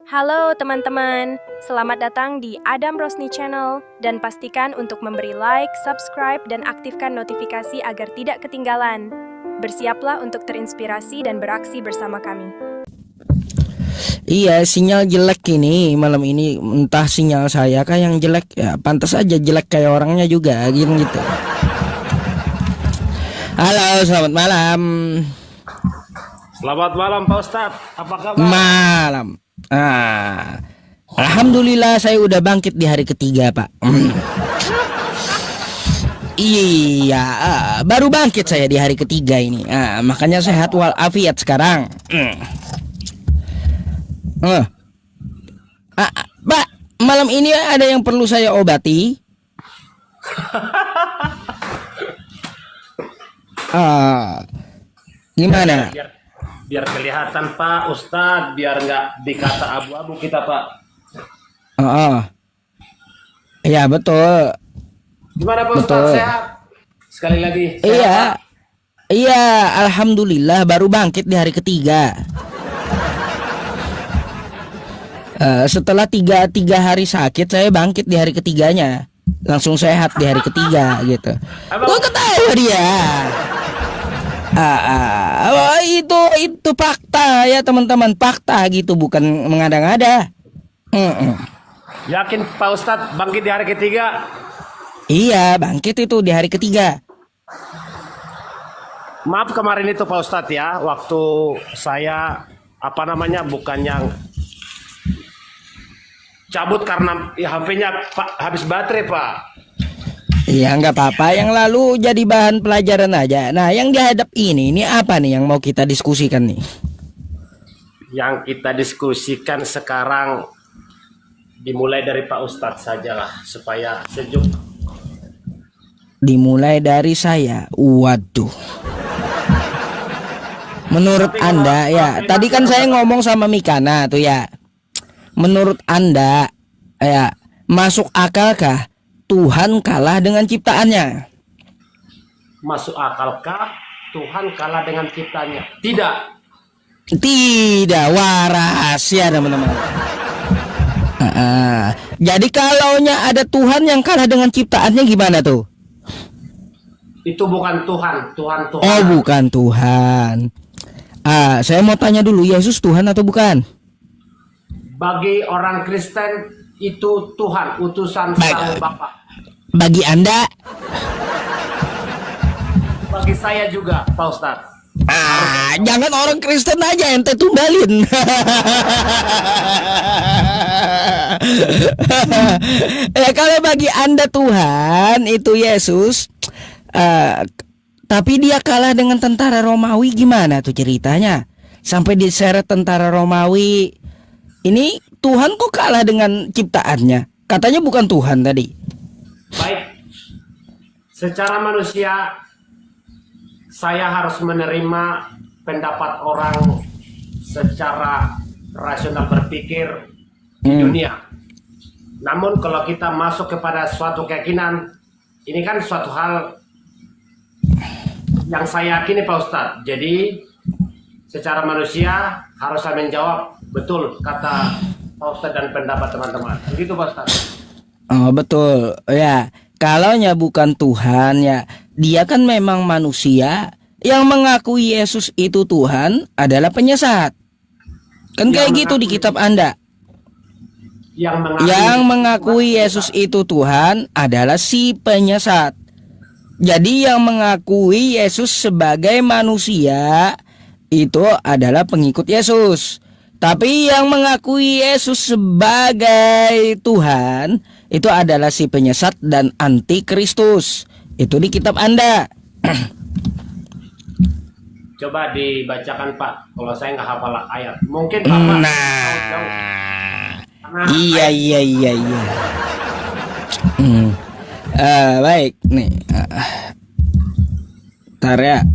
Halo teman-teman, selamat datang di Adam Rosni Channel dan pastikan untuk memberi like, subscribe, dan aktifkan notifikasi agar tidak ketinggalan. Bersiaplah untuk terinspirasi dan beraksi bersama kami. Iya, sinyal jelek ini malam ini, entah sinyal saya kah yang jelek ya, pantas aja jelek kayak orangnya juga gitu. Halo, selamat malam. Selamat malam Pak Ustadz, apa kabar? Malam. Alhamdulillah saya udah bangkit di hari ketiga, Pak. Iya, baru bangkit saya di hari ketiga ini. Makanya sehat walafiat sekarang. Pak, malam ini ada yang perlu saya obati. Gimana? Biar kelihatan Pak Ustadz, biar nggak dikata abu-abu kita Pak. Iya betul. Gimana Pak Betul. Ustadz, sehat? Sekali lagi sehat, Iya, Pak? iya, alhamdulillah baru bangkit di hari ketiga. Setelah tiga hari sakit, saya bangkit di hari ketiganya, langsung sehat di hari ketiga gitu. Gua ketawa dia. Itu fakta ya teman-teman, fakta gitu, bukan mengada-ngada. Yakin Pak Ustadz bangkit di hari ketiga? Iya, bangkit itu di hari ketiga. Maaf kemarin itu Pak Ustadz ya, waktu saya bukan yang cabut karena HP-nya Pak habis baterai Pak. Iya, nggak apa-apa, yang lalu jadi bahan pelajaran aja. Nah, yang dihadap ini apa nih yang mau kita diskusikan nih? Yang kita diskusikan sekarang dimulai dari Pak Ustadz sajalah supaya sejuk. Dimulai dari saya. Waduh. Menurut Anda ya, tadi kan saya ngomong sama Mikana tuh ya. Menurut Anda ya, masuk akalkah Tuhan kalah dengan ciptaannya? Masuk akalkah Tuhan kalah dengan ciptanya? Tidak. Tidak, waras ya teman-teman. Jadi kalaunya ada Tuhan yang kalah dengan ciptaannya gimana tuh? Itu bukan Tuhan, Tuhan. Oh, bukan Tuhan. Saya mau tanya dulu, Yesus Tuhan atau bukan? Bagi orang Kristen itu Tuhan, utusan Sang Bapa. Bagi Anda? Bagi saya juga, Pak Ustadz. Jangan orang Kristen aja ente tumbalin. Ya, kalau bagi Anda Tuhan itu Yesus, tapi dia kalah dengan tentara Romawi, gimana tuh ceritanya? Sampai diseret tentara Romawi. Ini Tuhan kok kalah dengan ciptaannya? Katanya bukan Tuhan tadi. Baik, secara manusia saya harus menerima pendapat orang secara rasional berpikir di dunia. Namun kalau kita masuk kepada suatu keyakinan, ini kan suatu hal yang saya yakini Pak Ustadz. Jadi secara manusia harus saya menjawab betul kata Pak Ustadz dan pendapat teman-teman. Begitu Pak Ustadz. Oh betul ya, kalaunya bukan Tuhan ya, dia kan memang manusia yang mengakui Yesus itu Tuhan adalah penyesat. Kan kayak gitu di kitab Anda. Yang mengakui Yesus itu Tuhan adalah si penyesat. Jadi yang mengakui Yesus sebagai manusia itu adalah pengikut Yesus. Tapi yang mengakui Yesus sebagai Tuhan itu adalah si penyesat dan antikristus. Itu di kitab Anda. Coba dibacakan Pak. Kalau saya nggak hafal ayat. Mungkin Bapak jauh. Iya. Baik nih. Ntar ya.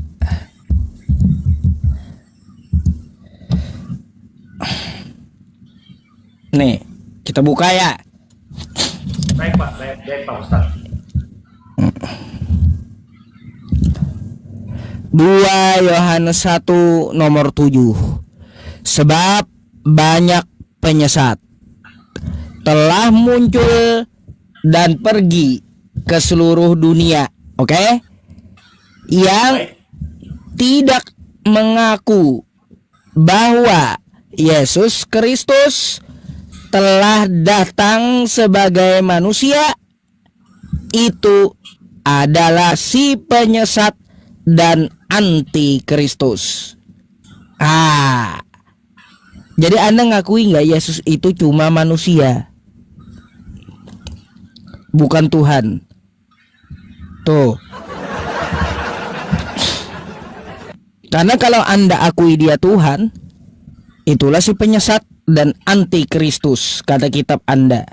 Nih, kita buka ya. Baik Pak, baik Pak Ustadz. 2 Yohanes 1 nomor 7. Sebab banyak penyesat telah muncul dan pergi ke seluruh dunia, oke? Yang tidak mengaku bahwa Yesus Kristus telah datang sebagai manusia, itu adalah si penyesat dan anti Kristus. Jadi Anda ngakui nggak Yesus itu cuma manusia, bukan Tuhan? Tuh. Karena kalau Anda akui dia Tuhan, itulah si penyesat dan anti Kristus, kata kitab Anda.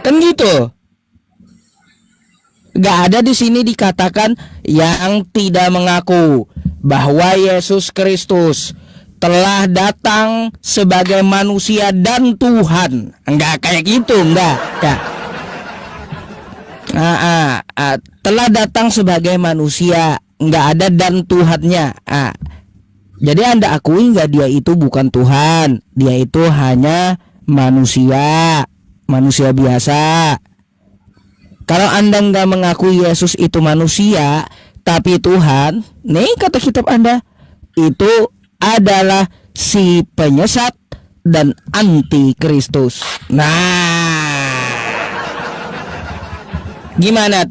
Kan gitu. Gak ada di sini dikatakan yang tidak mengaku bahwa Yesus Kristus telah datang sebagai manusia dan Tuhan. Enggak kayak gitu, enggak. Telah datang sebagai manusia, enggak ada dan Tuhannya. Jadi Anda akui enggak dia itu bukan Tuhan, dia itu hanya manusia biasa. Kalau Anda enggak mengakui Yesus itu manusia tapi Tuhan, nih kata kitab Anda, itu adalah si penyesat dan anti Kristus. Gimana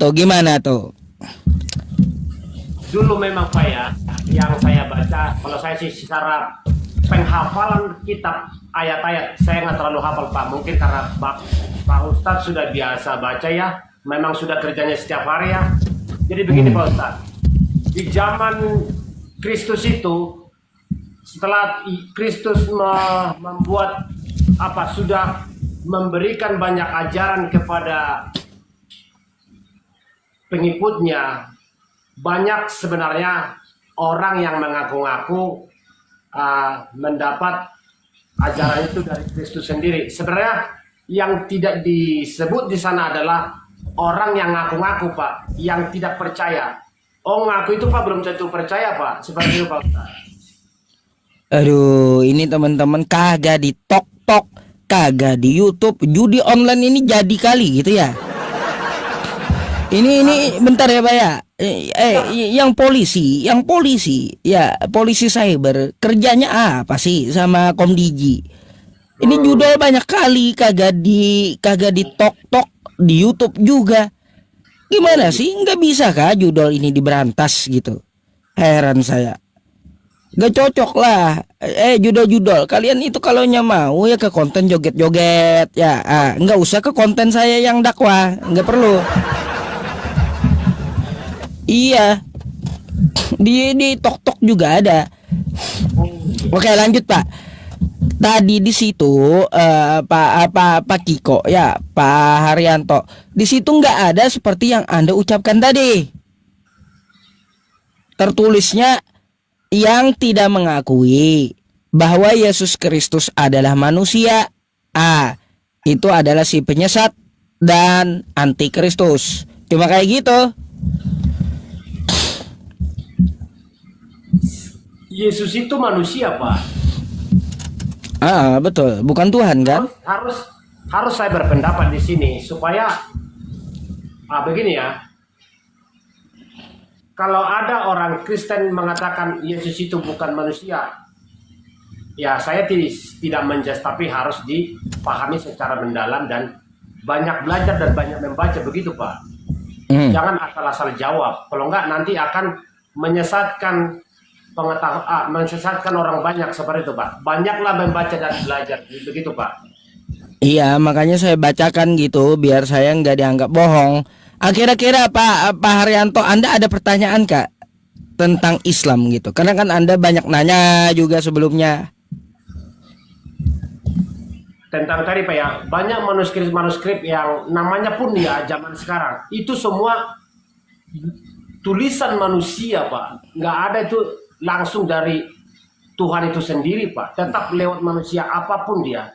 tuh? Dulu memang Pak ya, yang saya baca, kalau saya sih secara penghafalan kitab ayat-ayat, saya nggak terlalu hafal Pak. Mungkin karena Pak Ustadz sudah biasa baca ya, memang sudah kerjanya setiap hari ya. Jadi begini Pak Ustadz, di zaman Kristus itu, setelah Kristus membuat sudah memberikan banyak ajaran kepada pengikutnya, banyak sebenarnya orang yang mengaku-ngaku mendapat ajaran itu dari Kristus sendiri. Sebenarnya yang tidak disebut di sana adalah orang yang ngaku-ngaku Pak, yang tidak percaya. Ngaku itu Pak belum tentu percaya Pak, seperti itu Pak Ustaz. Aduh, ini teman-teman kagak di TikTok, kagak di YouTube, judi online ini jadi kali gitu ya. Ini bentar ya Pak ya. Yang polisi ya, polisi cyber kerjanya apa sih sama Komdigi? Ini judul banyak kali kagak di TikTok, di YouTube juga. Gimana sih, nggak bisa kah judul ini diberantas gitu? Heran saya. Gak cocok lah. Judul kalian itu kalau mau ya ke konten joget-joget ya. Nggak usah ke konten saya yang dakwah, nggak perlu. Iya, di TikTok juga ada. Oke, lanjut Pak. Tadi di situ Pak Kiko ya, Pak Haryanto, di situ nggak ada seperti yang Anda ucapkan tadi. Tertulisnya yang tidak mengakui bahwa Yesus Kristus adalah manusia, itu adalah si penyesat dan anti Kristus. Cuma kayak gitu. Yesus itu manusia Pak. Betul, bukan Tuhan kan? Harus saya berpendapat di sini supaya begini ya. Kalau ada orang Kristen mengatakan Yesus itu bukan manusia, ya saya tidak menjudge, tapi harus dipahami secara mendalam dan banyak belajar dan banyak membaca, begitu Pak. Jangan asal-asal jawab, kalau enggak nanti akan menyesatkan menyesatkan orang banyak seperti itu Pak. Banyaklah membaca dan belajar, begitu Pak. Iya, makanya saya bacakan gitu biar saya nggak dianggap bohong. Kira-kira Pak Haryanto, Anda ada pertanyaan Kak tentang Islam gitu? Karena kan Anda banyak nanya juga sebelumnya. Tentang tadi Pak ya, banyak manuskrip yang namanya pun ya zaman sekarang itu semua tulisan manusia Pak. Nggak ada itu langsung dari Tuhan itu sendiri Pak. Tetap lewat manusia apapun dia.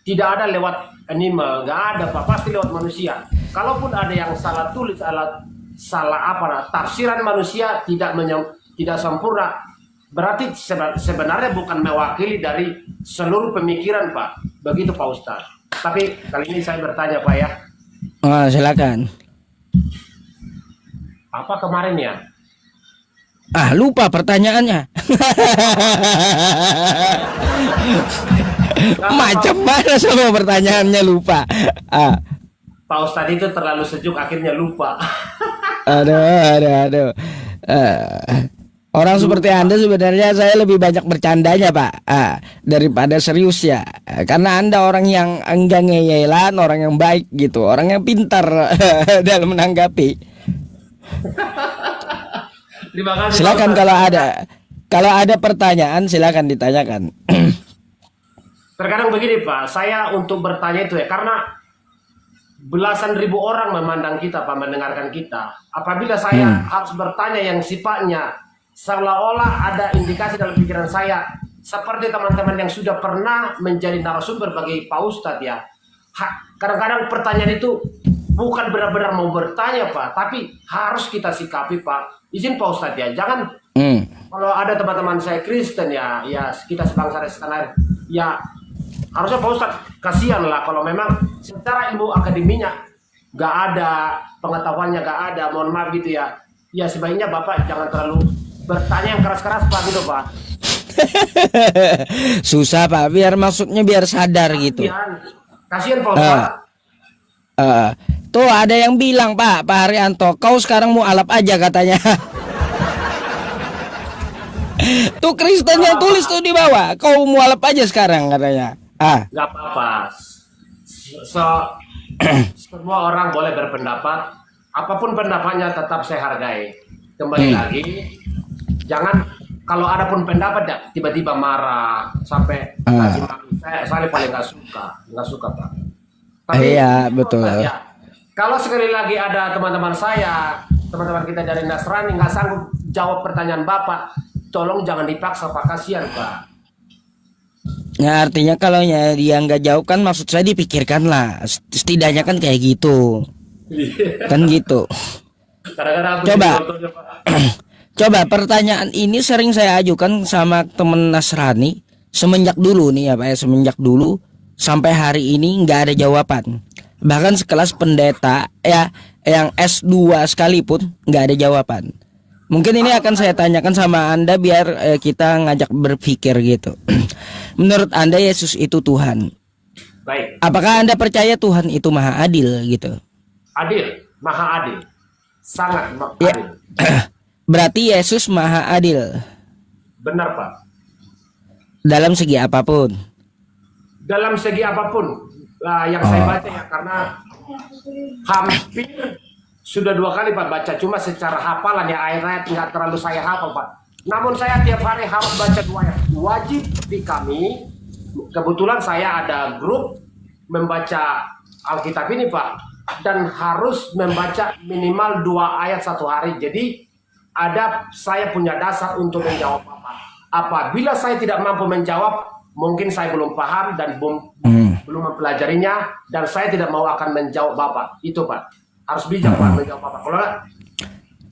Tidak ada lewat anime, nggak ada Pak. Pasti lewat manusia. Kalaupun ada yang salah tulis, salah tafsiran manusia tidak sempurna, berarti sebenarnya bukan mewakili dari seluruh pemikiran Pak. Begitu Pak Ustadz. Tapi kali ini saya bertanya Pak ya. Oh, silakan. Apa kemarin ya? Lupa pertanyaannya. Macam mana sama pertanyaannya lupa. Pak Ustadz itu terlalu sejuk akhirnya lupa. Aduh. Orang seperti Anda sebenarnya saya lebih banyak bercandanya Pak, daripada serius ya. Karena Anda orang yang enggak ngeyelan, orang yang baik gitu, orang yang pintar dalam menanggapi. Terima kasih. Silakan kalau ada pertanyaan silakan ditanyakan. Terkadang begini Pak, saya untuk bertanya itu ya karena belasan ribu orang memandang kita Pak, mendengarkan kita. Apabila saya harus bertanya yang sifatnya seolah-olah ada indikasi dalam pikiran saya, seperti teman-teman yang sudah pernah menjadi narasumber bagi Pak Ustadz ya. Kadang-kadang pertanyaan itu bukan benar-benar mau bertanya Pak, tapi harus kita sikapi Pak. Izin Pak Ustadz ya, jangan kalau ada teman-teman saya Kristen ya kita sebangsa dan setanah air, ya harusnya Pak Ustadz kasihan lah kalau memang secara ilmu akademinya nggak ada, pengetahuannya nggak ada, mohon maaf gitu ya. Ya sebaiknya Bapak jangan terlalu bertanya yang keras-keras Pak gitu Pak. Susah Pak, biar sadar gitu. Kasihan Pak Ustadz. Tuh ada yang bilang Pak Haryanto, kau sekarang mau alap aja katanya. Tuh Kristen yang tulis tuh di bawah, kau mau alap aja sekarang katanya. Gak apa-apa. Semua orang boleh berpendapat, apapun pendapatnya tetap saya hargai. Kembali lagi, jangan kalau ada pun pendapat ya tiba-tiba marah sampai kasih maki. Saya paling nggak suka Pak. Tapi iya betul. Ya, kalau sekali lagi ada teman-teman kita dari Nasrani nggak sanggup jawab pertanyaan Bapak, tolong jangan dipaksa Pak, kasihan Pak. Ya artinya kalau dia nggak jawab kan maksud saya dipikirkan lah, setidaknya kan kayak gitu. Kan gitu. Coba pertanyaan ini sering saya ajukan sama temen Nasrani semenjak dulu nih ya Pak ya, semenjak dulu sampai hari ini nggak ada jawaban. Bahkan sekelas pendeta ya yang S2 sekalipun nggak ada jawaban. Mungkin ini akan saya tanyakan sama Anda biar kita ngajak berpikir gitu. Menurut Anda Yesus itu Tuhan? Baik. Apakah Anda percaya Tuhan itu maha adil gitu? Adil, maha adil. Sangat ya. adil. Berarti Yesus maha adil. Benar Pak. Dalam segi apapun. Dalam segi apapun yang saya baca ya, karena hampir sudah 2 kali Pak baca, cuma secara hafalan ya ayat-ayat nggak terlalu saya hafal Pak. Namun saya tiap hari harus baca 2 ayat. Wajib di kami, kebetulan saya ada grup membaca Alkitab ini Pak, dan harus membaca minimal 2 ayat 1 hari. Jadi saya punya dasar untuk menjawab apa. Apabila saya tidak mampu menjawab, mungkin saya belum paham dan belum mempelajarinya, dan saya tidak mau akan menjawab Bapak. Itu Pak. Harus bijak Pak menjawab Bapak. Kalau nggak,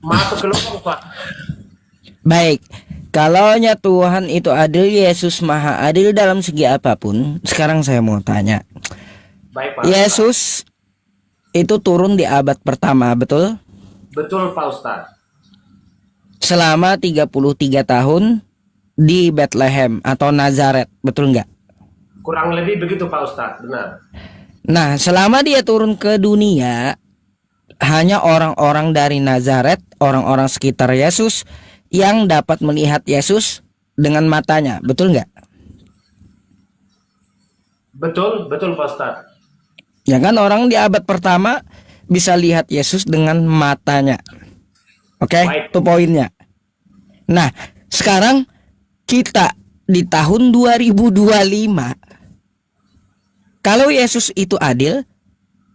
masuk ke lubang Pak. Baik. Kalaunya Tuhan itu adil, Yesus maha adil dalam segi apapun. Sekarang saya mau tanya. Baik Pak. Yesus itu turun di abad pertama, betul? Betul Pak Ustadz. Selama 33 tahun di Bethlehem atau Nazaret, betul nggak? Kurang lebih begitu Pak Ustadz, benar. Nah, selama dia turun ke dunia, hanya orang-orang dari Nazaret, orang-orang sekitar Yesus yang dapat melihat Yesus dengan matanya, betul nggak? Betul Pak Ustadz. Ya kan, orang di abad pertama bisa lihat Yesus dengan matanya. Oke, itu poinnya. Nah, sekarang kita di tahun 2025, kalau Yesus itu adil,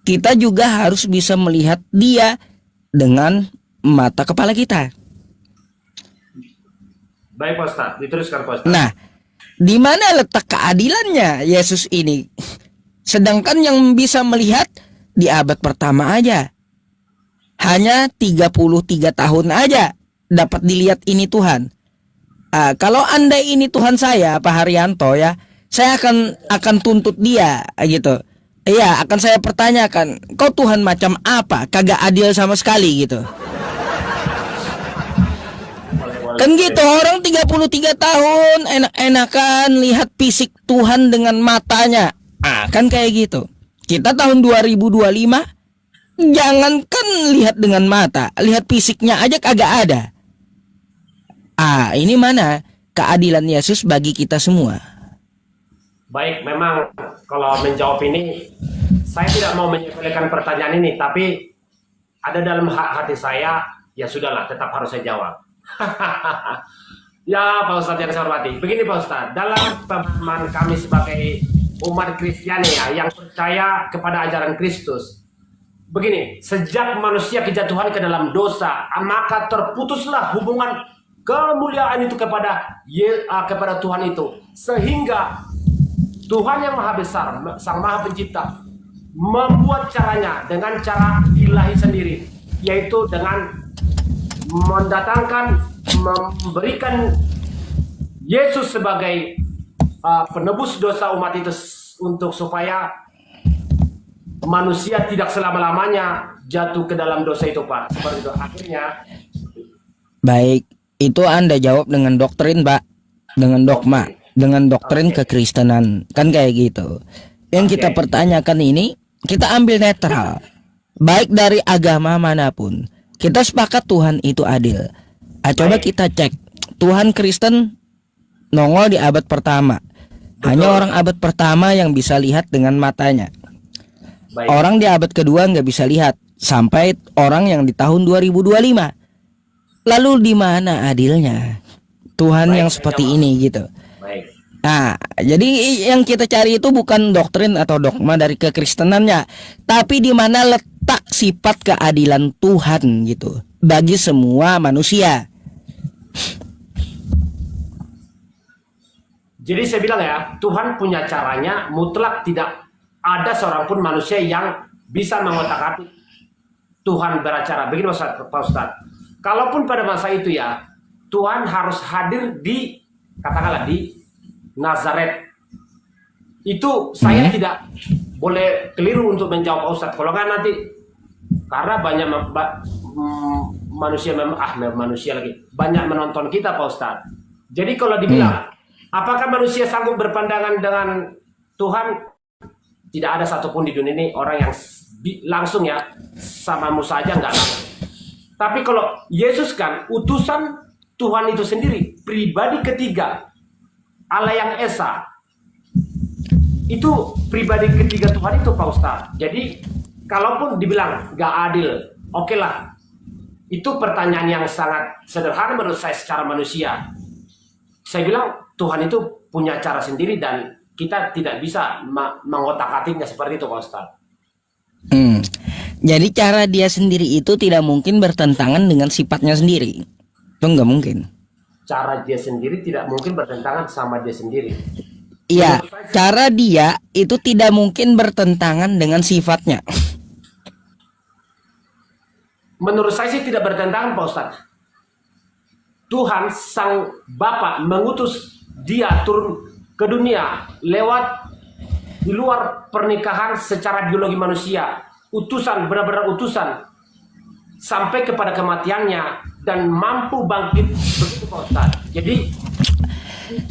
kita juga harus bisa melihat dia dengan mata kepala kita. Baik Pak Ustadz, diteruskan Pak Ustadz. Nah, di mana letak keadilannya Yesus ini? Sedangkan yang bisa melihat di abad pertama aja hanya 33 tahun aja dapat dilihat ini Tuhan. Kalau Anda ini Tuhan saya, Pak Haryanto ya, saya akan tuntut dia gitu. Iya, akan saya pertanyakan, kau Tuhan macam apa? Kagak adil sama sekali gitu. Kan gitu, orang 33 tahun enak-enakan lihat fisik Tuhan dengan matanya. Kan kayak gitu. Kita tahun 2025, jangankan lihat dengan mata, lihat fisiknya aja kagak ada. Ini mana keadilan Yesus bagi kita semua? Baik, memang kalau menjawab ini, saya tidak mau menyepelekan pertanyaan ini, tapi ada dalam hati saya, ya sudahlah, tetap harus saya jawab. Ya Pak Ustadz yang saya hormati, begini Pak Ustadz, dalam pemahaman kami sebagai umat Kristiani ya, yang percaya kepada ajaran Kristus, begini, sejak manusia kejatuhan ke dalam dosa, maka terputuslah hubungan kemuliaan itu kepada Tuhan itu, sehingga Tuhan yang Maha Besar, Sang Maha Pencipta, membuat caranya dengan cara ilahi sendiri, yaitu dengan mendatangkan, memberikan Yesus sebagai penebus dosa umat itu, untuk supaya manusia tidak selama-lamanya jatuh ke dalam dosa itu, Pak. Seperti itu. Akhirnya, baik, itu Anda jawab dengan doktrin, Pak, dengan dogma, dengan doktrin kekristenan, kan kayak gitu. Yang kita pertanyakan ini, kita ambil netral, baik dari agama manapun. Kita sepakat Tuhan itu adil. Coba kita cek, Tuhan Kristen nongol di abad pertama. Hanya orang abad pertama yang bisa lihat dengan matanya. Orang di abad kedua nggak bisa lihat, sampai orang yang di tahun 2025. Lalu di mana adilnya Tuhan yang seperti ini gitu? Nah, jadi yang kita cari itu bukan doktrin atau dogma dari kekristenannya, tapi di mana letak sifat keadilan Tuhan gitu bagi semua manusia. Jadi saya bilang ya, Tuhan punya caranya, mutlak tidak ada seorang pun manusia yang bisa mengotak-atik Tuhan beracara. Begini Pak Ustadz, kalaupun pada masa itu ya, Tuhan harus hadir di, katakanlah di Nazaret, itu saya tidak boleh keliru untuk menjawab Pak Ustadz. Kalau nggak nanti, karena banyak manusia lagi banyak menonton kita Pak Ustadz. Jadi kalau dibilang apakah manusia sanggup berpandangan dengan Tuhan, tidak ada satupun di dunia ini orang yang langsung ya sama Musa aja nggak langsung. Tapi kalau Yesus kan utusan Tuhan itu sendiri, pribadi ketiga Allah yang Esa, itu pribadi ketiga Tuhan itu Pak Ustadz. Jadi kalaupun dibilang gak adil, oke lah, itu pertanyaan yang sangat sederhana menurut saya secara manusia. Saya bilang Tuhan itu punya cara sendiri dan kita tidak bisa mengotak-atiknya seperti itu Pak Ustadz. Jadi cara dia sendiri itu tidak mungkin bertentangan dengan sifatnya sendiri. Itu nggak mungkin. Cara dia sendiri tidak mungkin bertentangan sama dia sendiri. Iya, cara dia itu tidak mungkin bertentangan dengan sifatnya. Menurut saya sih tidak bertentangan Pak Ustadz. Tuhan Sang Bapa mengutus dia turun ke dunia lewat di luar pernikahan secara biologi manusia. Utusan, benar-benar utusan. Sampai kepada kematiannya dan mampu bangkit, begitu Pak Ustadz. Jadi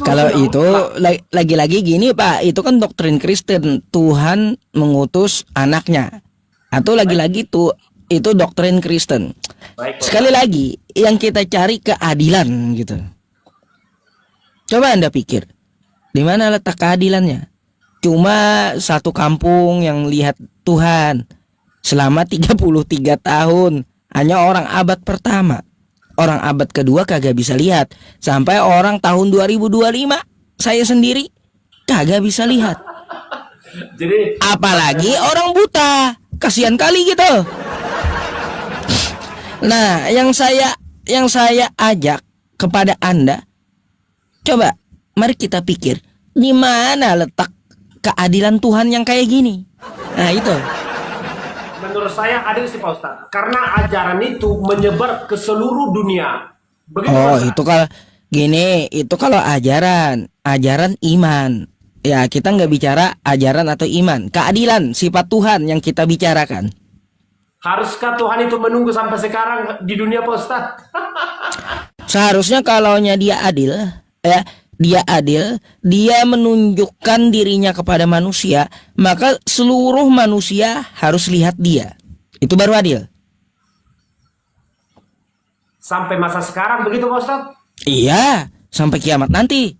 kalau itu lagi-lagi gini Pak, itu kan doktrin Kristen, Tuhan mengutus anaknya. Atau lagi-lagi tuh itu doktrin Kristen. Sekali lagi yang kita cari keadilan gitu. Coba Anda pikir, di mana letak keadilannya? Cuma satu kampung yang lihat Tuhan selama 33 tahun. Hanya orang abad pertama. Orang abad kedua kagak bisa lihat. Sampai orang tahun 2025 saya sendiri kagak bisa lihat. Jadi apalagi orang buta. Kasihan kali gitu. Nah, yang saya ajak kepada Anda, coba mari kita pikir, di mana letak keadilan Tuhan yang kayak gini? Nah, itu. Menurut saya adil sih Pak Ustadz, karena ajaran itu menyebar ke seluruh dunia. Begitu Oh, Pak Ustaz. itu kalau gini, itu kalau ajaran iman. Ya, kita nggak bicara ajaran atau iman, keadilan, sifat Tuhan yang kita bicarakan. Haruskah Tuhan itu menunggu sampai sekarang di dunia Pak Ustaz? Seharusnya kalaunya dia adil, ya, dia menunjukkan dirinya kepada manusia, maka seluruh manusia harus lihat dia. Itu baru adil. Sampai masa sekarang begitu Pak Ustaz? Iya, sampai kiamat nanti.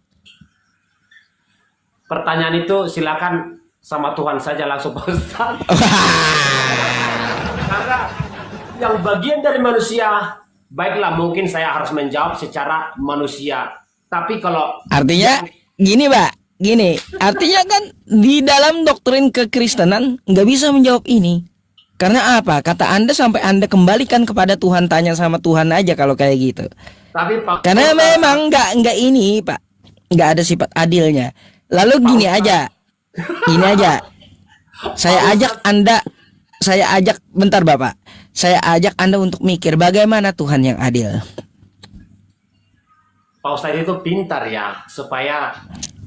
Pertanyaan itu silakan sama Tuhan saja langsung Pak Ustaz. Karena yang bagian dari manusia, baiklah mungkin saya harus menjawab secara manusia. Tapi kalau Artinya gini, Pak. Gini, artinya kan di dalam doktrin kekristenan nggak bisa menjawab ini. Karena apa? Kata Anda sampai Anda kembalikan kepada Tuhan, tanya sama Tuhan aja kalau kayak gitu. tapi Pak Karena Ustaz, memang nggak ini, Pak. Nggak ada sifat adilnya. Lalu gini aja. Saya ajak bentar Bapak. Saya ajak Anda untuk mikir bagaimana Tuhan yang adil. Pak Ustadz itu pintar ya supaya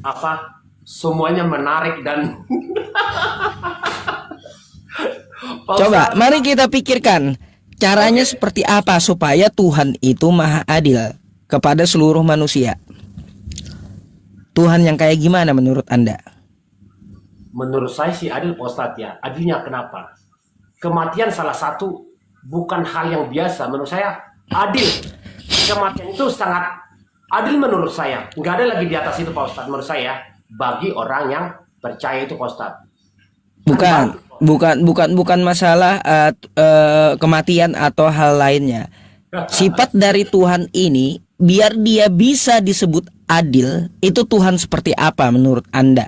apa semuanya menarik dan Pak Coba, Ustadz, mari kita pikirkan caranya seperti apa supaya Tuhan itu maha adil kepada seluruh manusia. Tuhan yang kayak gimana menurut Anda? menurut saya sih adil Pak Ustadz ya. Adilnya kenapa? Kematian salah satu bukan hal yang biasa menurut saya adil. Kematian itu sangat adil menurut saya. Nggak ada lagi di atas itu Pak Ustadz menurut saya bagi orang yang percaya itu Pak Ustadz. Bukan masalah kematian atau hal lainnya. Sifat dari Tuhan ini, biar dia bisa disebut adil, itu Tuhan seperti apa menurut Anda?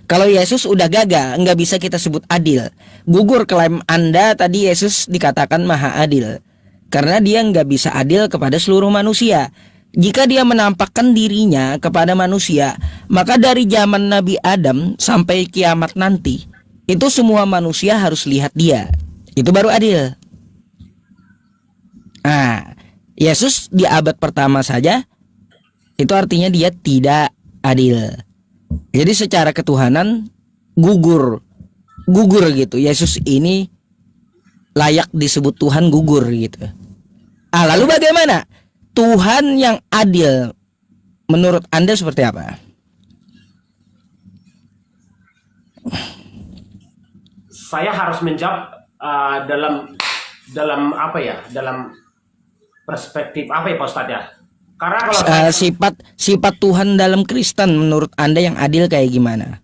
Kalau Yesus udah gagal, nggak bisa kita sebut adil. Gugur klaim Anda tadi Yesus dikatakan maha adil. Karena dia nggak bisa adil kepada seluruh manusia. Jika dia menampakkan dirinya kepada manusia, maka dari zaman Nabi Adam sampai kiamat nanti, itu semua manusia harus lihat dia. Itu baru adil. Nah, Yesus di abad pertama saja, itu artinya dia tidak adil. Jadi secara ketuhanan gugur gitu. Yesus ini layak disebut Tuhan gugur gitu. Lalu bagaimana? Tuhan yang adil menurut Anda seperti apa? Saya harus menjawab dalam apa ya? Dalam perspektif apa ya Pak Ustadz ya? Karena kalau saya Sifat Tuhan dalam Kristen menurut Anda yang adil kayak gimana?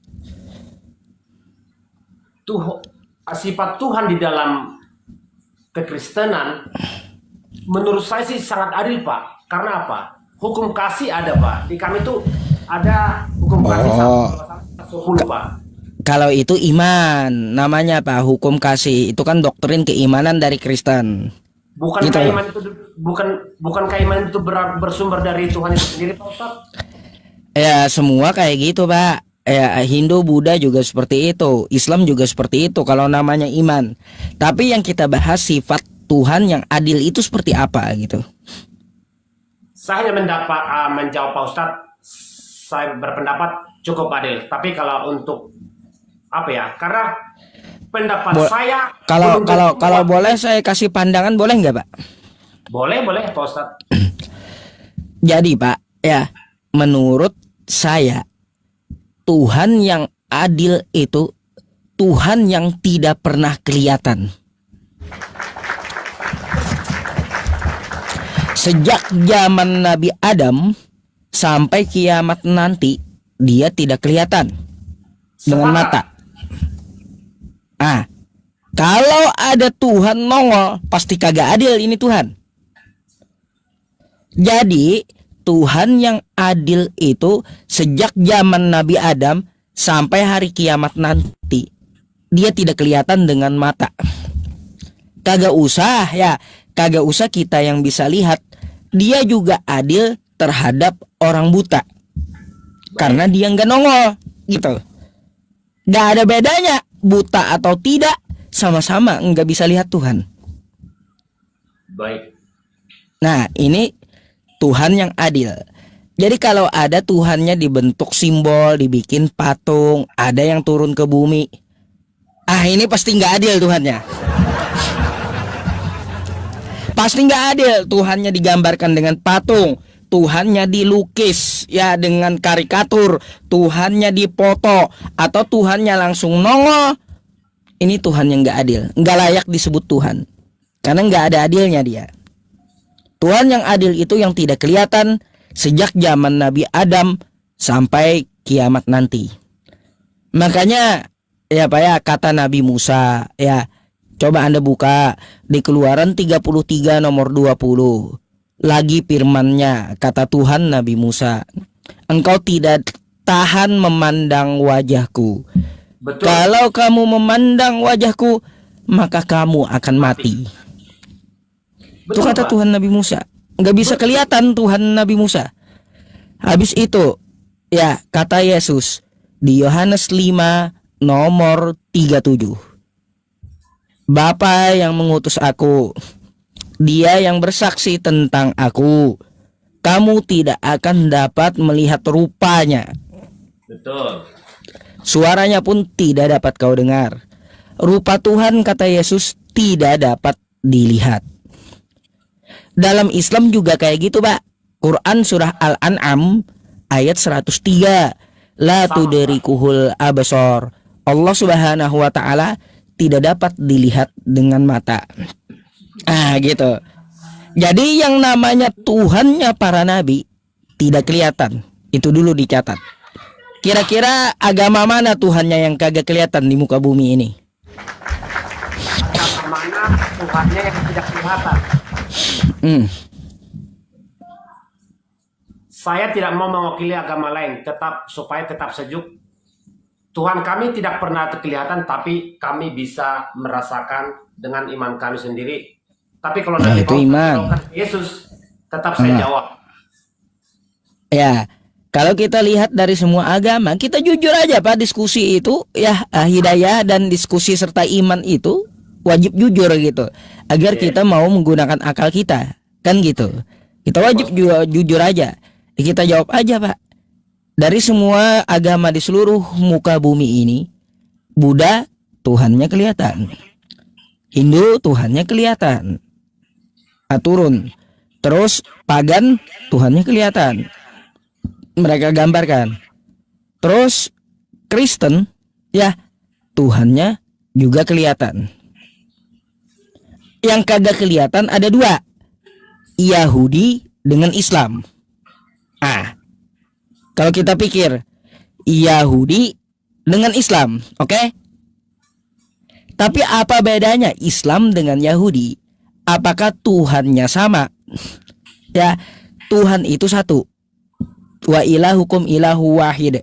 sifat Tuhan di dalam kekristenan menurut saya sih sangat adil Pak. Karena apa? Hukum kasih ada Pak. Di kami tuh ada hukum kasih sampai 10 Pak. Kalau itu iman, namanya apa? Hukum kasih. Itu kan doktrin keimanan dari Kristen. Bukan Gitu. keimanan itu bukan keimanan itu bersumber dari Tuhan itu sendiri Pak Ustadz. Ya semua kayak gitu Pak. Ya Hindu, Buddha juga seperti itu, Islam juga seperti itu kalau namanya iman. Tapi yang kita bahas sifat Tuhan yang adil itu seperti apa gitu. Saya hanya menjawab Pak Ustadz. Saya berpendapat cukup adil. Tapi kalau untuk apa ya? Karena pendapat saya belum tentu Kalau kuat. boleh saya kasih pandangan, boleh nggak Pak? Boleh Pak Ustadz. Jadi Pak, ya menurut saya Tuhan yang adil itu Tuhan yang tidak pernah kelihatan. Sejak zaman Nabi Adam sampai kiamat nanti, dia tidak kelihatan dengan mata. Kalau ada Tuhan nongol, pasti kagak adil ini Tuhan. Jadi Tuhan yang adil itu sejak zaman Nabi Adam sampai hari kiamat nanti, dia tidak kelihatan dengan mata. Kagak usah kita yang bisa lihat. Dia juga adil terhadap orang buta, karena dia nggak nongol gitu. Gak ada bedanya buta atau tidak, sama-sama nggak bisa lihat Tuhan. Baik. Nah ini Tuhan yang adil. Jadi kalau ada Tuhannya dibentuk simbol, dibikin patung, ada yang turun ke bumi, ini pasti nggak adil Tuhannya. Pasti nggak adil. Tuhannya digambarkan dengan patung, Tuhannya dilukis ya dengan karikatur, Tuhannya dipoto, atau Tuhannya langsung nongol. Ini Tuhan yang nggak adil, nggak layak disebut Tuhan, karena nggak ada adilnya dia. Tuhan yang adil itu yang tidak kelihatan sejak zaman Nabi Adam sampai kiamat nanti. Makanya ya Pak ya, kata Nabi Musa ya, coba Anda buka di Keluaran 33 nomor 20. Lagi firman-Nya, kata Tuhan Nabi Musa, engkau tidak tahan memandang wajahku. Betul. Kalau kamu memandang wajahku, maka kamu akan mati. Itu Betul, kata Pak. Tuhan Nabi Musa. Nggak bisa kelihatan Tuhan Nabi Musa. Habis itu ya kata Yesus di Yohanes 5 nomor 37. Bapa yang mengutus aku, dia yang bersaksi tentang aku. Kamu tidak akan dapat melihat rupanya. Betul. Suaranya pun tidak dapat kau dengar. Rupa Tuhan, kata Yesus, tidak dapat dilihat. Dalam Islam juga kayak gitu, Pak. Quran surah Al-An'am ayat 103. La tudrikuhul absar. Allah Subhanahu wa taala tidak dapat dilihat dengan mata. Gitu. Jadi yang namanya Tuhannya para nabi tidak kelihatan. Itu dulu dicatat. Kira-kira agama mana Tuhannya yang kagak kelihatan di muka bumi ini? Agama mana Tuhannya yang tidak kelihatan? Saya tidak mau mewakili agama lain, supaya tetap sejuk. Tuhan kami tidak pernah kelihatan, tapi kami bisa merasakan dengan iman kami sendiri. Tapi kalau nanti itu iman. Yesus, tetap saya jawab. Ya, kalau kita lihat dari semua agama, kita jujur aja Pak, diskusi itu ya, hidayah dan diskusi serta iman itu wajib jujur gitu, agar kita mau menggunakan akal kita, kan gitu. Kita wajib juga jujur aja. Kita jawab aja Pak. Dari semua agama di seluruh muka bumi ini, Buddha Tuhannya kelihatan, Hindu Tuhannya kelihatan, turun. Terus pagan Tuhannya kelihatan, mereka gambarkan. Terus Kristen ya, Tuhannya juga kelihatan. Yang kagak kelihatan ada dua, Yahudi dengan Islam. Kalau kita pikir Yahudi dengan Islam, oke? Tapi apa bedanya Islam dengan Yahudi? Apakah Tuhannya sama? Ya, Tuhan itu satu. Wa ilahukum ilahu wahid.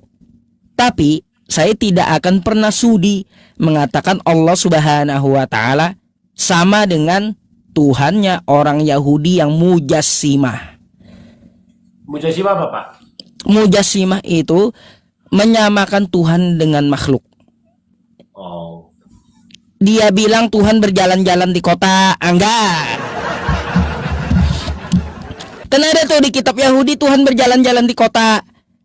Tapi saya tidak akan pernah sudi mengatakan Allah Subhanahu wa taala sama dengan Tuhannya orang Yahudi yang mujassimah. Mujassimah apa, Pak? Mujassimah itu menyamakan Tuhan dengan makhluk. Oh. Dia bilang Tuhan berjalan-jalan di kota, enggak. Kan ada tuh di kitab Yahudi Tuhan berjalan-jalan di kota.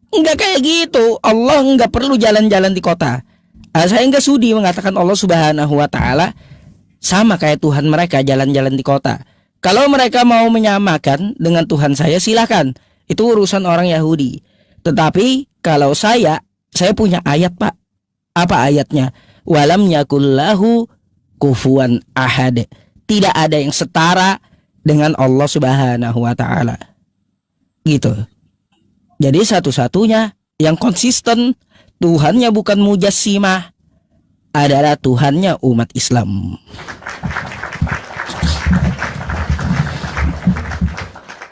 Enggak kayak gitu. Allah enggak perlu jalan-jalan di kota. Saya enggak sudi mengatakan Allah Subhanahu wa taala sama kayak Tuhan mereka jalan-jalan di kota. Kalau mereka mau menyamakan dengan Tuhan saya, silakan. Itu urusan orang Yahudi. Tetapi kalau saya punya ayat Pak. Apa ayatnya? Walam yakullahu kufuwan ahad. Tidak ada yang setara dengan Allah Subhanahu wa taala. Gitu. Jadi satu-satunya yang konsisten Tuhannya bukan mujassimah adalah Tuhannya umat Islam.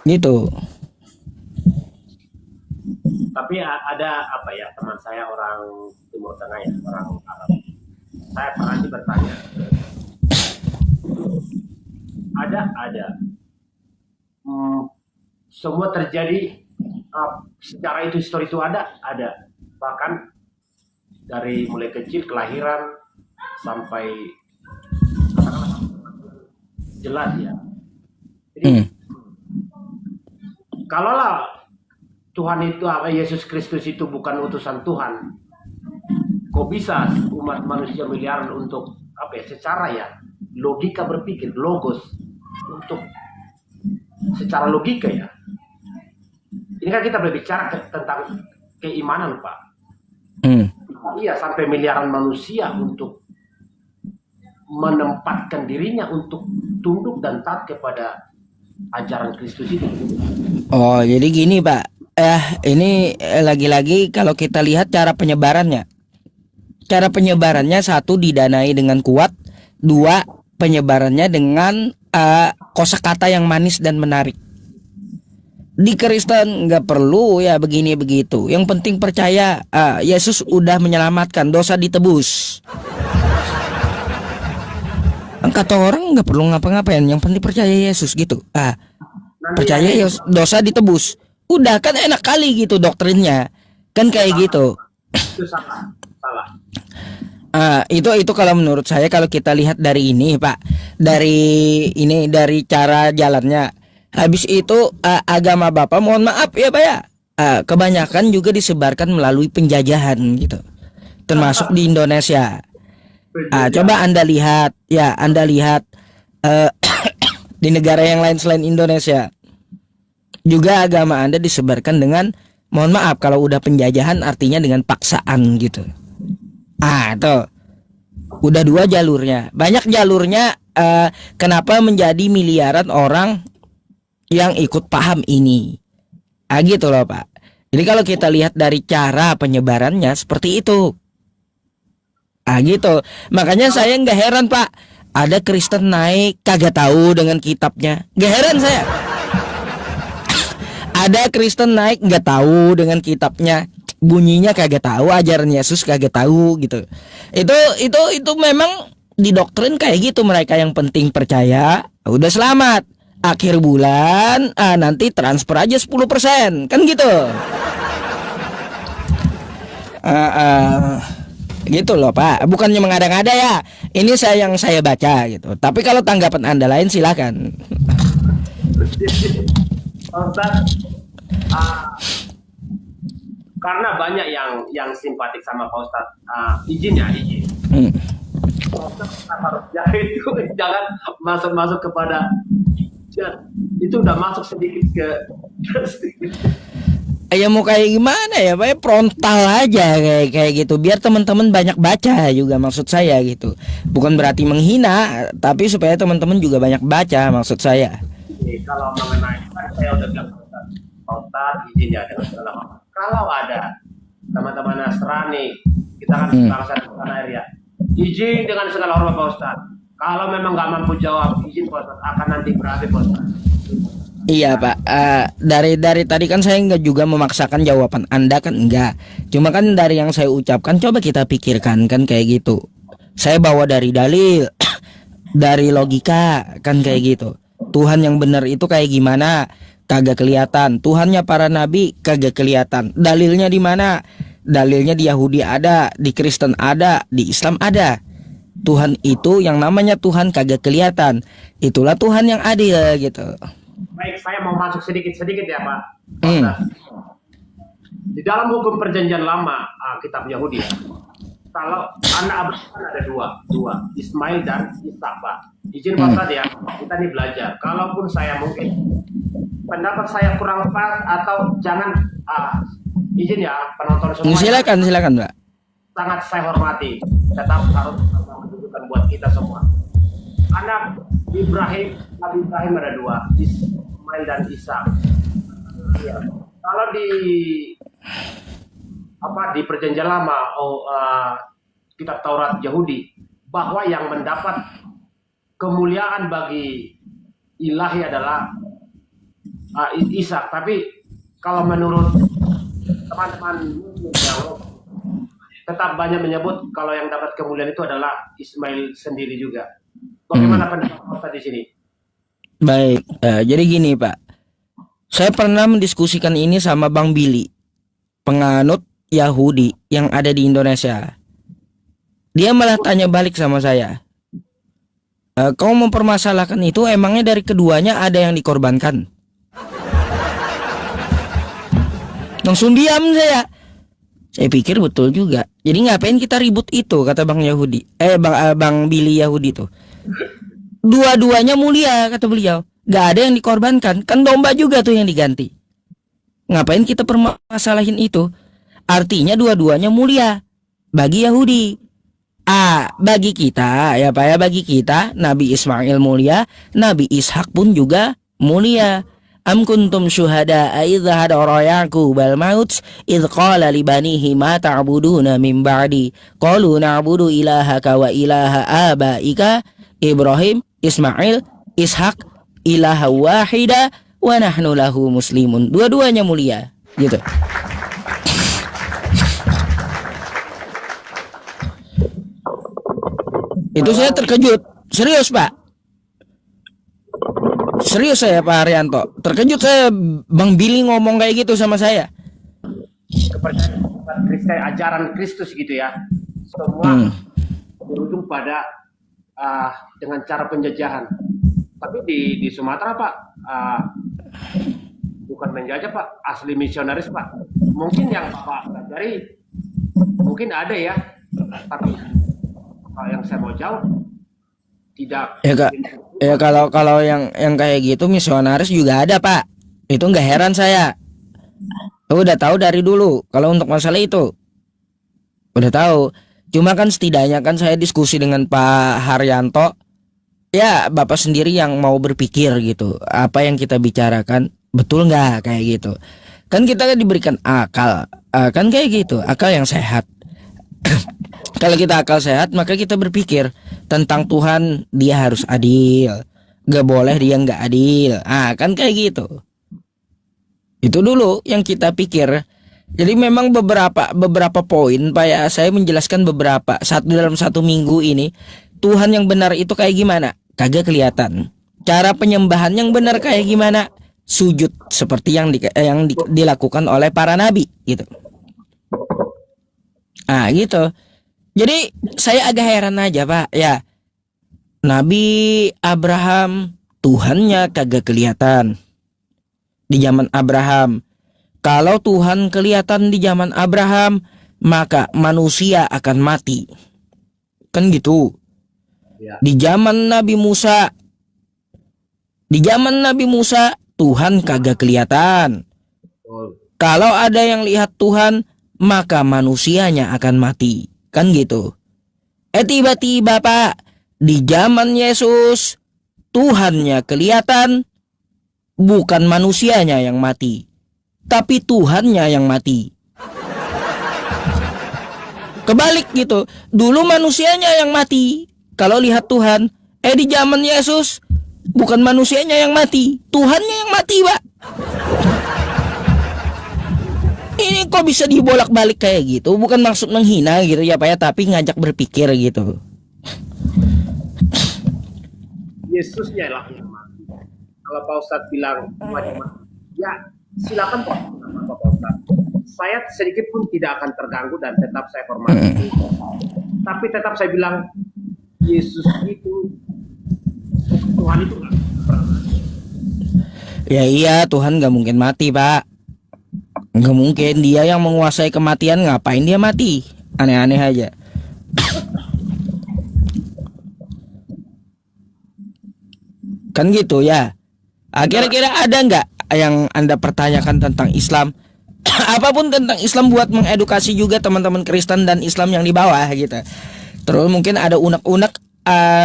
Gitu. Tapi ada apa ya, teman saya orang Timur Tengah ya, orang Arab. Saya pernah bertanya. Ada. Semua terjadi secara itu, histori itu ada. Bahkan dari mulai kecil kelahiran sampai jelas ya. Jadi kalaulah Tuhan itu Yesus Kristus itu bukan utusan Tuhan, kok bisa umat manusia miliaran untuk apa ya, secara ya logika berpikir, logos, untuk secara logika ya. Ini kan kita berbicara tentang keimanan, Pak. Iya, sampai miliaran manusia untuk menempatkan dirinya untuk tunduk dan taat kepada ajaran Kristus itu. Oh, jadi gini Pak. Ini lagi-lagi kalau kita lihat cara penyebarannya. Cara penyebarannya, satu, didanai dengan kuat. Dua, penyebarannya dengan kosakata yang manis dan menarik. Di Kristen nggak perlu ya begini begitu. Yang penting percaya Yesus udah menyelamatkan, dosa ditebus. Kata orang nggak perlu ngapa-ngapain, yang penting percaya Yesus gitu. Percaya Yesus, dosa ditebus. Udah kan enak kali gitu doktrinnya. Kan kayak gitu. Itu salah. Itu kalau menurut saya, kalau kita lihat dari ini Pak, dari cara jalannya. Habis itu agama Bapak, mohon maaf ya Pak ya, kebanyakan juga disebarkan melalui penjajahan gitu, termasuk di Indonesia. Coba Anda lihat di negara yang lain selain Indonesia juga agama Anda disebarkan dengan, mohon maaf, kalau udah penjajahan artinya dengan paksaan gitu. Tuh udah dua jalurnya, banyak jalurnya. Kenapa menjadi miliaran orang yang ikut paham ini? Gitu loh Pak. Jadi kalau kita lihat dari cara penyebarannya seperti itu. Gitu. Makanya saya nggak heran Pak, ada Kristen naik kagak tahu dengan kitabnya. Nggak heran saya. Ada Kristen naik nggak tahu dengan kitabnya, bunyinya kagak tahu, ajaran Yesus kagak tahu gitu. Itu memang didoktrin kayak gitu mereka. Yang penting percaya, udah selamat. Akhir bulan nanti transfer aja 10%, kan gitu. Gitu loh Pak, bukannya mengada-ngada ya. Ini yang saya baca gitu. Tapi kalau tanggapan Anda lain silakan. Ustaz, karena banyak yang simpatik sama Pak Ustaz, izin. Ustaz harus jangan masuk kepada, itu udah masuk sedikit ke ya mau kayak gimana ya Pak, frontal aja kayak gitu, biar teman-teman banyak baca juga, maksud saya gitu. Bukan berarti menghina, tapi supaya teman-teman juga banyak baca, maksud saya. Kalau mengenai, kan saya udah bilang Pak Ustaz, izin ya dengan segala macam. Kalau ada teman-teman Nasrani, kita kan bangsa tanah air ya, izin dengan segala hormat Pak Ustaz. Kalau memang nggak mampu jawab, izin Pak Ustaz, akan nanti berakhir Pak Ustaz. Iya Pak, dari tadi kan saya nggak juga memaksakan jawaban Anda, kan enggak. Cuma kan dari yang saya ucapkan, coba kita pikirkan kan kayak gitu. Saya bawa dari dalil, dari logika kan kayak gitu. Tuhan yang benar itu kayak gimana? Kagak kelihatan. Tuhannya para nabi kagak kelihatan. Dalilnya di mana? Dalilnya di Yahudi ada, di Kristen ada, di Islam ada. Tuhan itu yang namanya Tuhan kagak kelihatan. Itulah Tuhan yang adil gitu. Baik, saya mau masuk sedikit ya Pak. Di dalam hukum perjanjian lama, kitab Yahudi ya, kalau anak Abraham ada dua, Ismail dan Ishak Pak. Izin Pak Ustaz ya, kita nih belajar. Kalaupun saya mungkin pendapat saya kurang pas atau jangan, izin ya penonton semua. Silakan Mbak. Sangat saya hormati, tetap harus menunjukkan buat kita semua. Anak Nabi Ibrahim ada dua, Ismail dan Ishak. Ya. Kalau di perjanjian lama, kitab Taurat Yahudi, bahwa yang mendapat kemuliaan bagi ilahi adalah Ishak. Tapi kalau menurut teman-teman yang tetap banyak menyebut kalau yang dapat kemuliaan itu adalah Ismail sendiri juga. Bagaimana pendapat Ustaz di sini? Baik, jadi gini Pak, saya pernah mendiskusikan ini sama Bang Billy, penganut Yahudi yang ada di Indonesia. Dia malah tanya balik sama saya, kau mempermasalahkan itu, emangnya dari keduanya ada yang dikorbankan? Langsung diam saya. Saya pikir betul juga. Jadi ngapain kita ribut itu, kata Bang Yahudi. Bang Billy Yahudi tuh. Dua-duanya mulia, kata beliau. Gak ada yang dikorbankan. Kan domba juga tuh yang diganti. Ngapain kita permasalahin itu? Artinya dua-duanya mulia bagi Yahudi. Bagi kita ya Pak ya, bagi kita Nabi Ismail mulia, Nabi Ishak pun juga mulia. Am kuntum syuhada idza hadara yaqubal maut idz qala li banihi ma ta'buduna min ba'di qalu na'budu ilahaka wa ilaha abaika Ibrahim, Ismail, Ishak ilaha wahida wa nahnu lahu muslimun. Dua-duanya mulia gitu. Itu saya terkejut. Serius Pak. Serius saya Pak Haryanto. Terkejut saya Bang Billy ngomong kayak gitu sama saya. Kepercayaan Kristen, ajaran Kristus gitu ya. Semua berujung pada dengan cara penjajahan. Tapi di Sumatera Pak, bukan menjajah Pak, asli misionaris Pak. Mungkin yang Pak pelajari mungkin ada ya, tapi yang saya mau jawab tidak. Ya kalau yang kayak gitu misionaris juga ada Pak. Itu nggak heran saya. Udah tahu dari dulu kalau untuk masalah itu. Udah tahu. Cuma kan setidaknya kan saya diskusi dengan Pak Haryanto. Ya Bapak sendiri yang mau berpikir gitu. Apa yang kita bicarakan betul nggak kayak gitu. Kan kita kan diberikan akal. Kan kayak gitu. Akal yang sehat. Kalau kita akal sehat maka kita berpikir tentang Tuhan, dia harus adil, gak boleh dia gak adil. Kan kayak gitu. Itu dulu yang kita pikir. Jadi memang beberapa poin Pak ya, saya menjelaskan beberapa dalam satu minggu ini. Tuhan yang benar itu kayak gimana? Kagak kelihatan. Cara penyembahan yang benar kayak gimana? Sujud seperti yang dilakukan oleh para nabi gitu. Gitu. Jadi saya agak heran aja Pak ya. Nabi Abraham Tuhannya kagak kelihatan di zaman Abraham. Kalau Tuhan kelihatan di zaman Abraham, maka manusia akan mati. Kan gitu. Di zaman Nabi Musa Tuhan kagak kelihatan. Kalau ada yang lihat Tuhan, maka manusianya akan mati. Kan gitu. Tiba-tiba Pak, di zaman Yesus Tuhannya kelihatan, bukan manusianya yang mati, tapi Tuhannya yang mati. Kebalik gitu. Dulu manusianya yang mati kalau lihat Tuhan. Di zaman Yesus bukan manusianya yang mati, Tuhannya yang mati Pak. Ini kok bisa dibolak-balik kayak gitu? Bukan maksud menghina gitu ya Pak ya, tapi ngajak berpikir gitu. Yesusnya lah yang mati. Kalau Pak Ustadz bilang ya silakan Pak Ustadz. Saya sedikit pun tidak akan terganggu dan tetap saya hormati. Tapi tetap saya bilang Yesus itu Tuhan itu nggak. Ya iya, Tuhan nggak mungkin mati Pak. Nggak mungkin, dia yang menguasai kematian, ngapain dia mati? Aneh-aneh aja. Kan gitu ya. Kira-kira ada nggak yang Anda pertanyakan tentang Islam? Apapun tentang Islam buat mengedukasi juga teman-teman Kristen dan Islam yang di bawah gitu. Terus mungkin ada unek-unek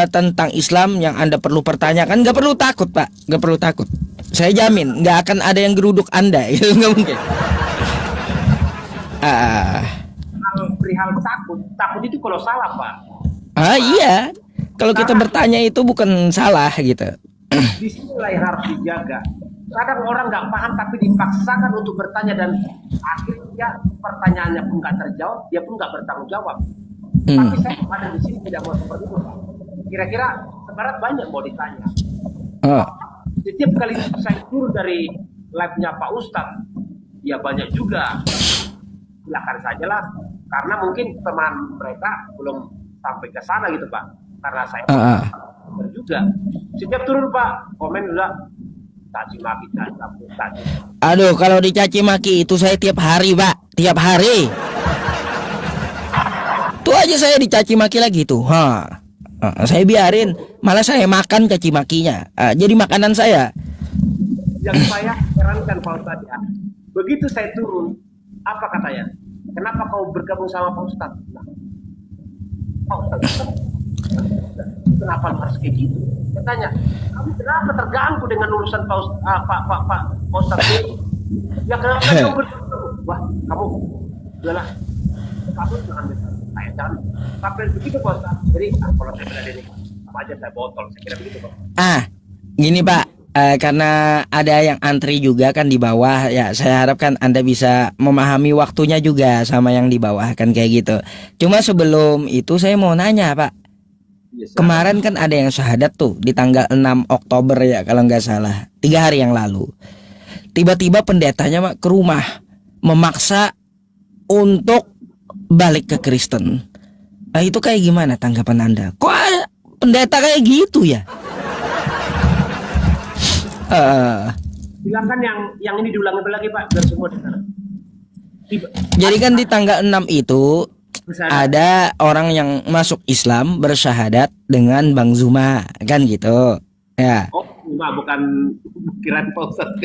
tentang Islam yang Anda perlu pertanyakan. Nggak perlu takut Pak, nggak perlu takut. Saya jamin nggak akan ada yang geruduk Anda. Itu nggak mungkin. Perihal takut itu kalau salah Pak. Iya, kalau kita bertanya itu bukan salah gitu. Disinilah yang harus dijaga. Kadang orang nggak paham tapi dipaksakan untuk bertanya dan akhirnya pertanyaannya pun nggak terjawab, dia pun nggak bertanggung jawab. Tapi saya ada di sini tidak mau seperti itu Pak. Kira-kira sebenarnya banyak mau ditanya. Setiap kali saya turun dari live-nya Pak Ustadz, ya banyak juga. Silakan saja lah, karena mungkin teman mereka belum sampai ke sana gitu Pak. Karena saya juga setiap turun Pak komen juga caci maki caci. Aduh, kalau dicaci maki itu saya tiap hari, Pak. Tiap hari. Tuh aja saya dicaci maki lagi tuh. Saya biarin, malah saya makan caci makinya. Jadi makanan saya. Yang saya herankan Pak Ustadz ya, begitu saya turun, apa katanya? Kenapa kau bergabung sama Pak Ustadz? Nah, Pak Ustadz, kenapa harus kayak gitu? Saya tanya, kamu kenapa terganggu dengan urusan Pak Ustadz ini? Ya kenapa kamu bergabung? Wah, kamu udahlah, kamu jangan saya jangan sampai begitu Pak Ustadz. Jadi kalau saya berada ini, apa aja saya botol, saya kira begitu Pak. Gini Pak. Karena ada yang antri juga kan di bawah ya, saya harapkan Anda bisa memahami waktunya juga sama yang di bawah kan kayak gitu. Cuma sebelum itu saya mau nanya Pak, kemarin kan ada yang syahadat tuh di tanggal 6 Oktober ya kalau nggak salah, 3 hari yang lalu. Tiba-tiba pendetanya Pak ke rumah memaksa untuk balik ke Kristen. Itu kayak gimana tanggapan Anda? Kok pendeta kayak gitu ya? Silakan yang ini diulangi lagi Pak, biar semua dengar. Jadi kan di tanggal 6 itu ada orang yang masuk Islam bersyahadat dengan Bang Zuma kan gitu ya. Oh bukan kirain Pak Ustadz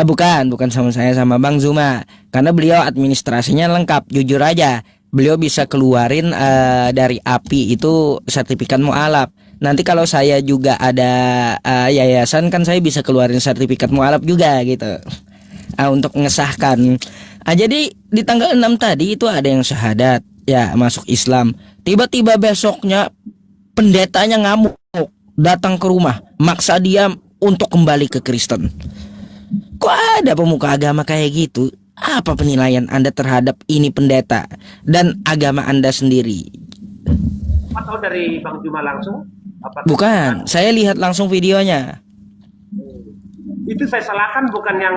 bukan sama saya, sama Bang Zuma, karena beliau administrasinya lengkap. Jujur aja beliau bisa keluarin dari API itu sertifikat mualaf. Nanti kalau saya juga ada yayasan kan saya bisa keluarin sertifikat mualaf juga gitu untuk mengesahkan. Jadi di tanggal 6 tadi itu ada yang syahadat ya masuk Islam. Tiba-tiba besoknya pendetanya ngamuk datang ke rumah maksa dia untuk kembali ke Kristen. Kok ada pemuka agama kayak gitu? Apa penilaian Anda terhadap ini pendeta dan agama Anda sendiri? Atau dari Bang Juma langsung? Bukan, saya lihat langsung videonya. Itu saya salahkan bukan yang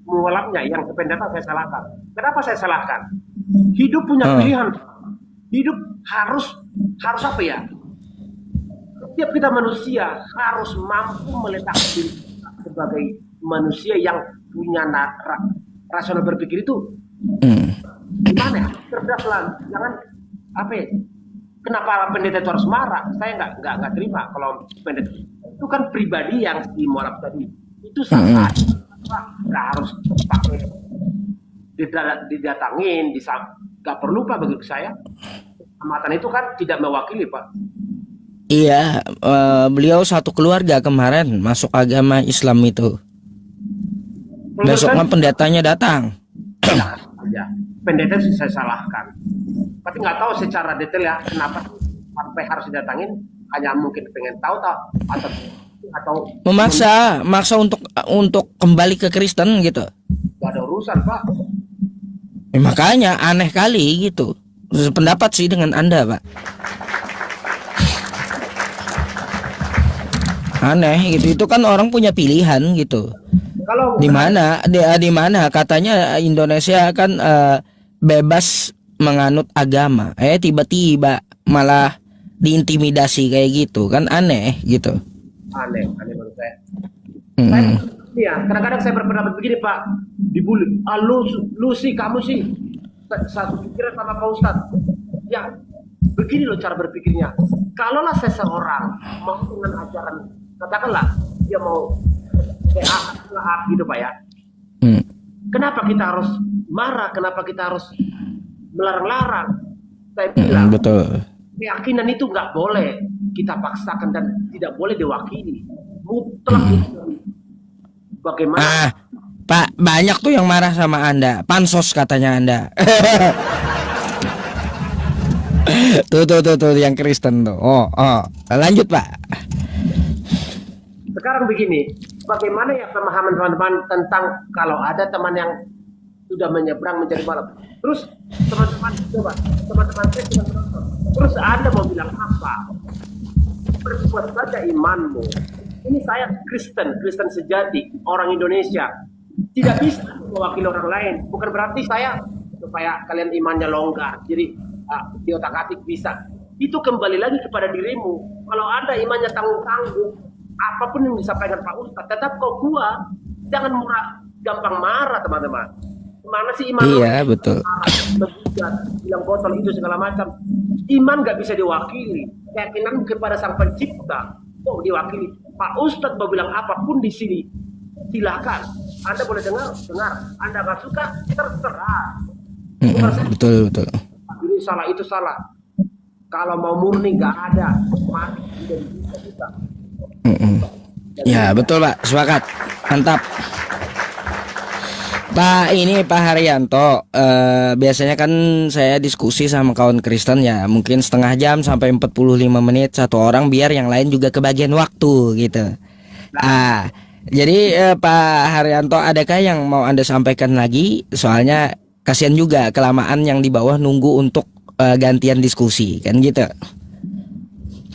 mualafnya, yang pendeta saya salahkan. Kenapa saya salahkan? Hidup punya pilihan. Hidup harus apa ya? Setiap kita manusia harus mampu meletakkan diri sebagai manusia yang punya rasional berpikir itu. Gimana ya? Cerdas lah, jangan apa ya? Kenapa pendeta itu harus marah? Saya nggak terima kalau pendeta itu kan pribadi yang di mualaf tadi itu salah. Nggak harus pakai didatangin, nggak perlu Pak bagi saya. Amatan itu kan tidak mewakili Pak. Iya, beliau satu keluarga kemarin masuk agama Islam itu. Besok pendetanya datang. Ya, pendeta sih saya salahkan. Tapi nggak tahu secara detail ya kenapa sampai harus didatangin. Hanya mungkin pengen tahu atau maksa untuk kembali ke Kristen gitu. Gak ada urusan Pak. Makanya aneh kali gitu. Pendapat sih dengan Anda Pak. Aneh gitu. Itu kan orang punya pilihan gitu. Kalau di mana katanya Indonesia kan bebas menganut agama, tiba-tiba malah diintimidasi kayak gitu kan, aneh gitu. Aneh menurut saya. Ya, kadang-kadang saya berpendapat begini Pak, dibully. Lu sih, kamu sih satu pikiran sama Pak Ustadz. Ya, begini loh cara berpikirnya. Kalaulah seseorang mau dengan ajaran, katakanlah dia mau gitu Pak ya. Kenapa kita harus marah? Kenapa kita harus melarang-larang? Saya bilang betul. Keyakinan itu nggak boleh kita paksakan dan tidak boleh diwakili. Mutlak itu. Bagaimana? Pak, banyak tuh yang marah sama Anda. Pansos katanya Anda. tuh yang Kristen tuh. Lanjut Pak. Sekarang begini, bagaimana ya pemahaman teman-teman tentang kalau ada teman yang sudah menyeberang menjadi malam. Terus teman-teman coba, teman-teman terus Anda mau bilang apa? Berbuat saja imanmu. Ini saya Kristen sejati, orang Indonesia. Tidak bisa mewakili orang lain. Bukan berarti saya supaya kalian imannya longgar. Jadi di otak-atik bisa. Itu kembali lagi kepada dirimu. Kalau Anda imannya tanggung-tanggung, apapun yang disampaikan Pak Ustadz, tetap kau kuat. Jangan gampang marah teman-teman. Mana sih iman? Iya, betul. Menghujat, bilang botol itu segala macam. Iman gak bisa diwakili. Keyakinan kepada Sang Pencipta, oh diwakili. Pak Ustadz mau bilang apapun di sini, silakan. Anda boleh dengar. Anda nggak suka, terserah. Betul. Ini salah, itu salah. Kalau mau murni nggak ada, mati tidak bisa. Ya betul Pak, sepakat, mantap. Pak ini Pak Haryanto, biasanya kan saya diskusi sama kawan Kristen ya, mungkin setengah jam sampai 45 menit satu orang biar yang lain juga kebagian waktu gitu. Jadi Pak Haryanto, adakah yang mau Anda sampaikan lagi? Soalnya kasihan juga kelamaan yang di bawah nunggu untuk gantian diskusi kan gitu.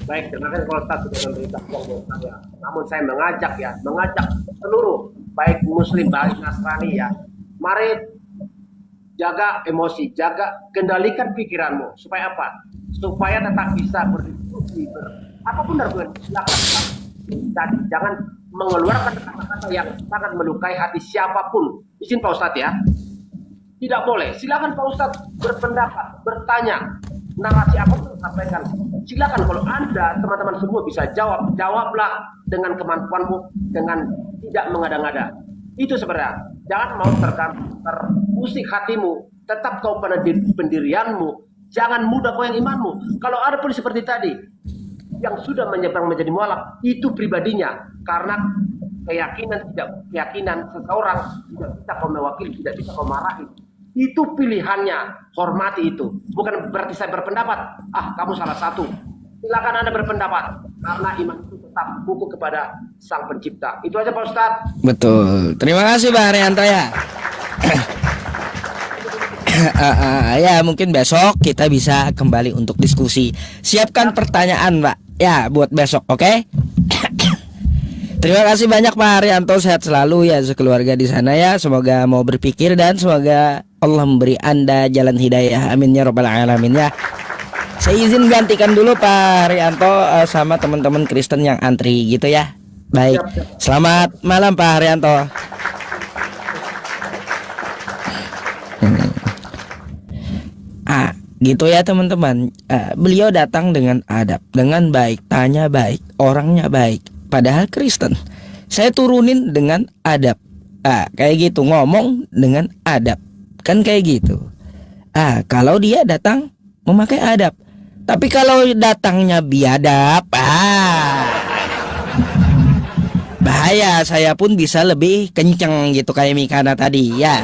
Baik, terima kasih kalau Ustaz sudah memberikan ruang buat saya. Namun saya mengajak seluruh baik Muslim baik Nasrani ya, mari jaga emosi, kendalikan pikiranmu supaya apa? Supaya tetap bisa berdiskusi, apapun argumen silakan. Dan jangan mengeluarkan kata-kata yang sangat melukai hati siapapun. Izin Pak Ustadz ya. Tidak boleh. Silakan Pak Ustadz berpendapat, bertanya, narasi apapun sampaikan. Silakan kalau Anda teman-teman semua bisa jawablah dengan kemampuanmu, dengan tidak mengada-ngada. Itu sebenarnya. Jangan mau terusik hatimu. Tetap kau pada pendirianmu. Jangan mudah goyang imanmu. Kalau ada pun seperti tadi yang sudah menyeberang menjadi mualaf, itu pribadinya. Karena keyakinan seseorang tidak bisa kau mewakili, tidak bisa kau marahi. Itu pilihannya, hormati itu. Bukan berarti saya berpendapat, kamu salah satu. Silakan Anda berpendapat, karena iman itu tetap buku kepada Sang Pencipta. Itu aja Pak Ustadz. Betul. Terima kasih Pak Haryanto ya. Ya mungkin besok kita bisa kembali untuk diskusi. Siapkan pertanyaan Pak ya buat besok, oke? Terima kasih banyak Pak Haryanto, sehat selalu ya sekeluarga di sana ya. Semoga mau berpikir dan semoga Allah memberi Anda jalan hidayah. Amin ya robbal alamin ya. Saya izin gantikan dulu Pak Haryanto sama teman-teman Kristen yang antri gitu ya. Baik. Selamat malam Pak Haryanto. Gitu ya teman-teman. Beliau datang dengan adab, dengan baik, tanya baik, orangnya baik. Padahal Kristen. Saya turunin dengan adab. Kayak gitu, ngomong dengan adab. Kan kayak gitu. Kalau dia datang memakai adab. Tapi kalau datangnya biadab, bahaya. Saya pun bisa lebih kenceng gitu kayak Mikana tadi ya.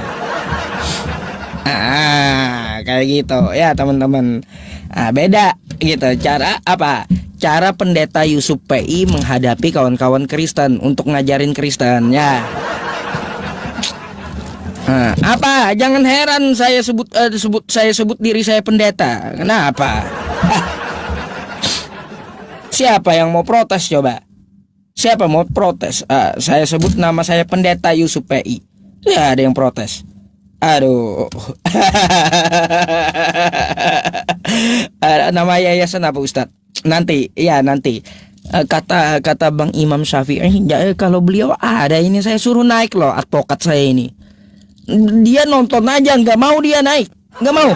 Kayak gitu ya teman-teman. Beda gitu cara pendeta Yusuf PI menghadapi kawan-kawan Kristen untuk ngajarin Kristen ya. Jangan heran saya sebut diri saya pendeta. Kenapa? Siapa yang mau protes coba? Siapa mau protes? Saya sebut nama saya pendeta Yusuf PI. Ya ada yang protes. Aduh. Nama yayasan apa Ustadz? Nanti. Kata Bang Imam Syafi'i, kalau beliau ada ini saya suruh naik loh advokat saya ini. Dia nonton aja, nggak mau dia naik, nggak mau.